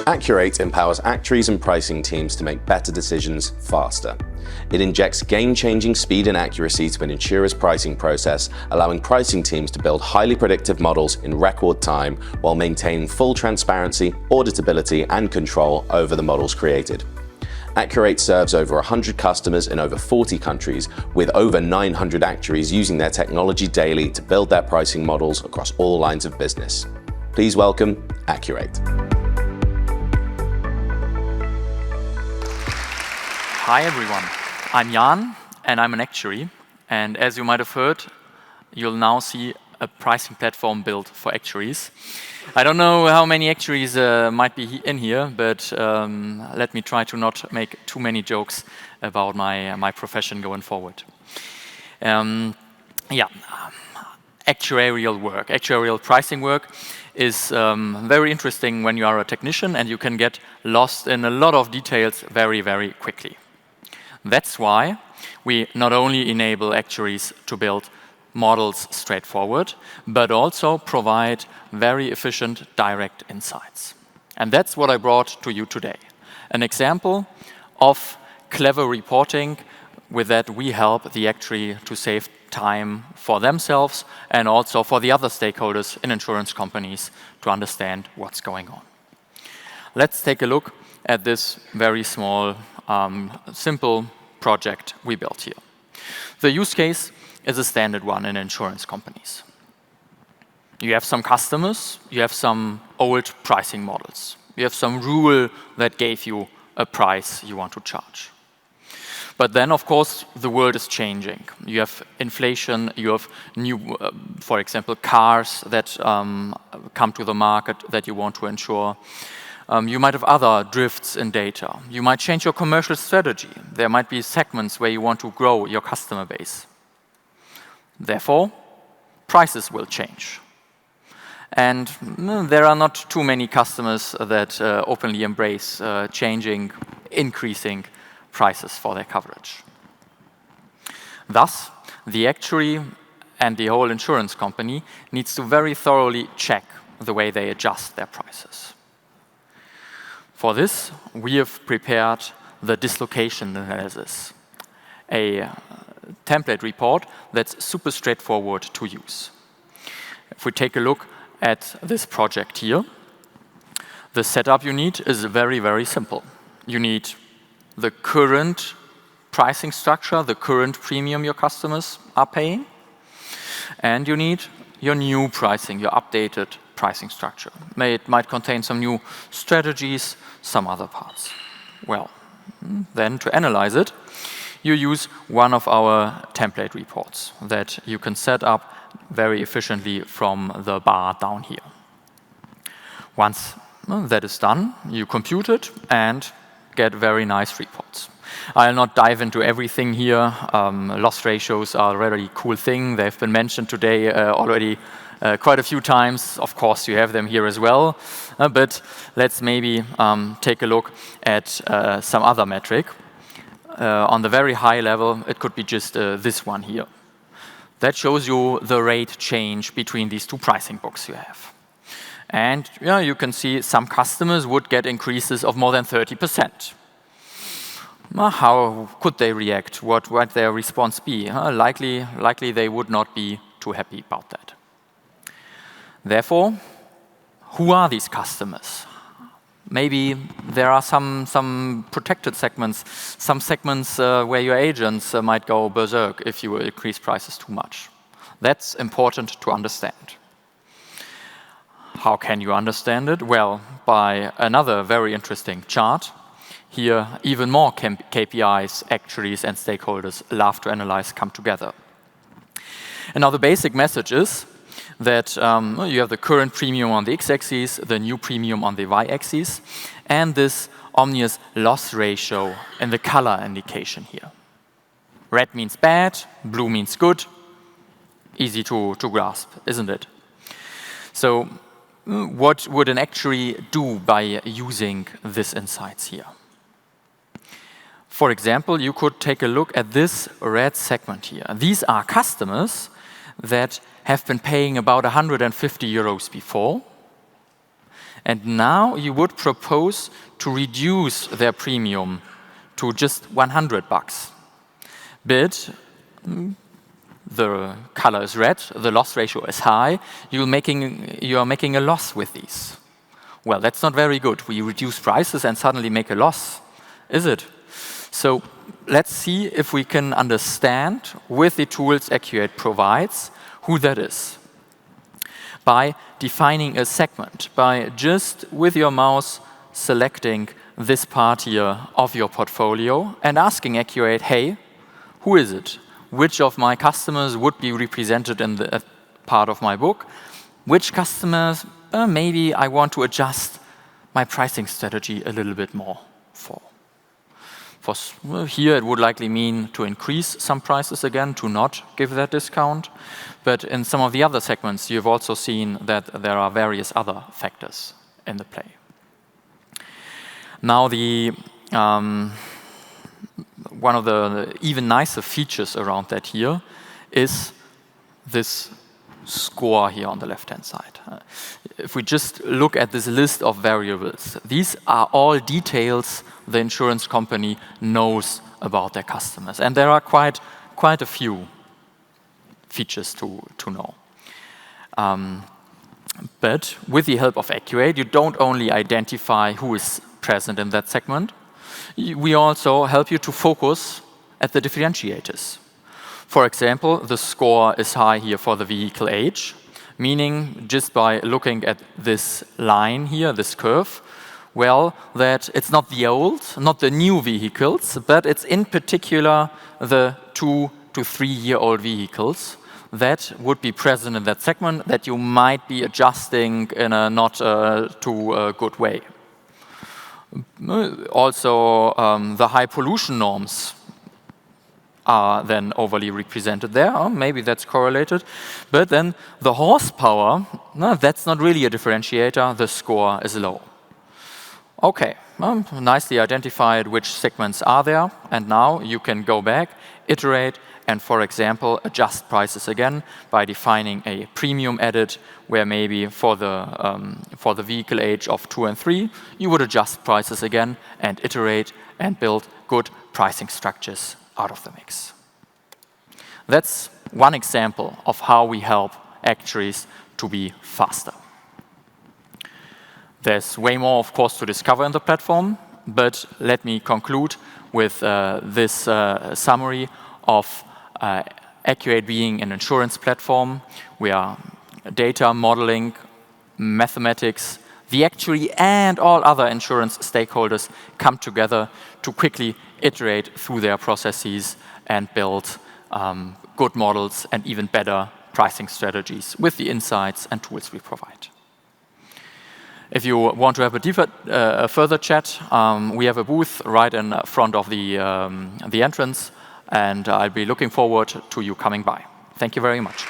Akur8 empowers actuaries and pricing teams to make better decisions faster. It injects game-changing speed and accuracy to an insurer's pricing process, allowing pricing teams to build highly predictive models in record time while maintaining full transparency, auditability, and control over the models created. Akur8 serves over 100 customers in over 40 countries, with over 900 actuaries using their technology daily to build their pricing models across all lines of business. Please welcome Akur8. Hi everyone, I'm Jan and I'm an actuary, and as you might have heard, you'll now see a pricing platform built for actuaries. I don't know how many actuaries might be in here, but let me try to not make too many jokes about my profession going forward. Actuarial work, actuarial pricing work is very interesting when you are a technician and you can get lost in a lot of details very, very quickly. That's why we not only enable actuaries to build models straightforward, but also provide very efficient direct insights. And that's what I brought to you today. An example of clever reporting. With that, we help the actuary to save time for themselves and also for the other stakeholders in insurance companies to understand what's going on. Let's take a look at this very small, simple project we built here. The use case is a standard one in insurance companies. You have some customers, you have some old pricing models. You have some rule that gave you a price you want to charge. But then, of course, the world is changing. You have inflation, you have new, for example, cars that come to the market that you want to insure. You might have other drifts in data. You might change your commercial strategy. There might be segments where you want to grow your customer base. Therefore, prices will change. And there are not too many customers that openly embrace changing, increasing prices for their coverage. Thus, the actuary and the whole insurance company needs to very thoroughly check the way they adjust their prices. For this, we have prepared the dislocation analysis, a template report that's super straightforward to use. If we take a look at this project here, the setup you need is very, very simple. You need the current pricing structure, the current premium your customers are paying, and you need your new pricing, your updated pricing structure. It might contain some new strategies, some other parts. Well, then to analyze it, you use one of our template reports that you can set up very efficiently from the bar down here. Once that is done, you compute it and get very nice reports. I'll not dive into everything here. Loss ratios are a really cool thing. They've been mentioned today already quite a few times. Of course, you have them here as well. But let's maybe take a look at some other metric. On the very high level, it could be just this one here. That shows you the rate change between these two pricing books you have. And you can see some customers would get increases of more than 30%. How could they react? What would their response be? Likely they would not be too happy about that. Therefore, who are these customers? Maybe there are some protected segments, some segments where your agents might go berserk if you increase prices too much. That's important to understand. How can you understand it? Well, by another very interesting chart. Here, even more KPIs, actuaries, and stakeholders love to analyze come together. And now the basic message is that you have the current premium on the x-axis, the new premium on the y-axis, and this omnious loss ratio in the color indication here. Red means bad, blue means good. Easy to grasp, isn't it? So what would an actuary do by using these insights here? For example, you could take a look at this red segment here. These are customers that have been paying about 150 euros before, And now you would propose to reduce their premium to just $100. But the color is red, the loss ratio is high, you are making a loss with these. Well, that's not very good. We reduce prices and suddenly make a loss, is it? So let's see if we can understand with the tools Akur8 provides who that is. By defining a segment, by just with your mouse selecting this part here of your portfolio and asking Akur8, hey, who is it? Which of my customers would be represented in the part of my book? Which customers maybe I want to adjust my pricing strategy a little bit more for? Here it would likely mean to increase some prices again, to not give that discount. But in some of the other segments, you've also seen that there are various other factors in the play. Now, one of the even nicer features around that here is this score here on the left-hand side. If we just look at this list of variables, these are all details the insurance company knows about their customers. And there are quite a few features to know. But with the help of Akur8, you don't only identify who is present in that segment, we also help you to focus at the differentiators. For example, the score is high here for the vehicle age, meaning just by looking at this line here, this curve, well, that it's not the old, not the new vehicles, but it's in particular the 2 to 3 year old vehicles that would be present in that segment that you might be adjusting in a not too good way. Also, the high pollution norms are then overly represented there. Oh, maybe that's correlated. But then the horsepower, no, that's not really a differentiator. The score is low. Okay, nicely identified which segments are there. And now you can go back, iterate, and for example, adjust prices again by defining a premium edit where maybe for the vehicle age of 2 and 3, you would adjust prices again and iterate and build good pricing structures out of the mix. That's one example of how we help actuaries to be faster. There's way more, of course, to discover in the platform, but let me conclude with this summary of Akur8 being an insurance platform. We are data, modeling, mathematics, the actuary and all other insurance stakeholders come together to quickly iterate through their processes and build good models and even better pricing strategies with the insights and tools we provide. If you want to have a further chat, we have a booth right in front of the entrance, and I'll be looking forward to you coming by. Thank you very much.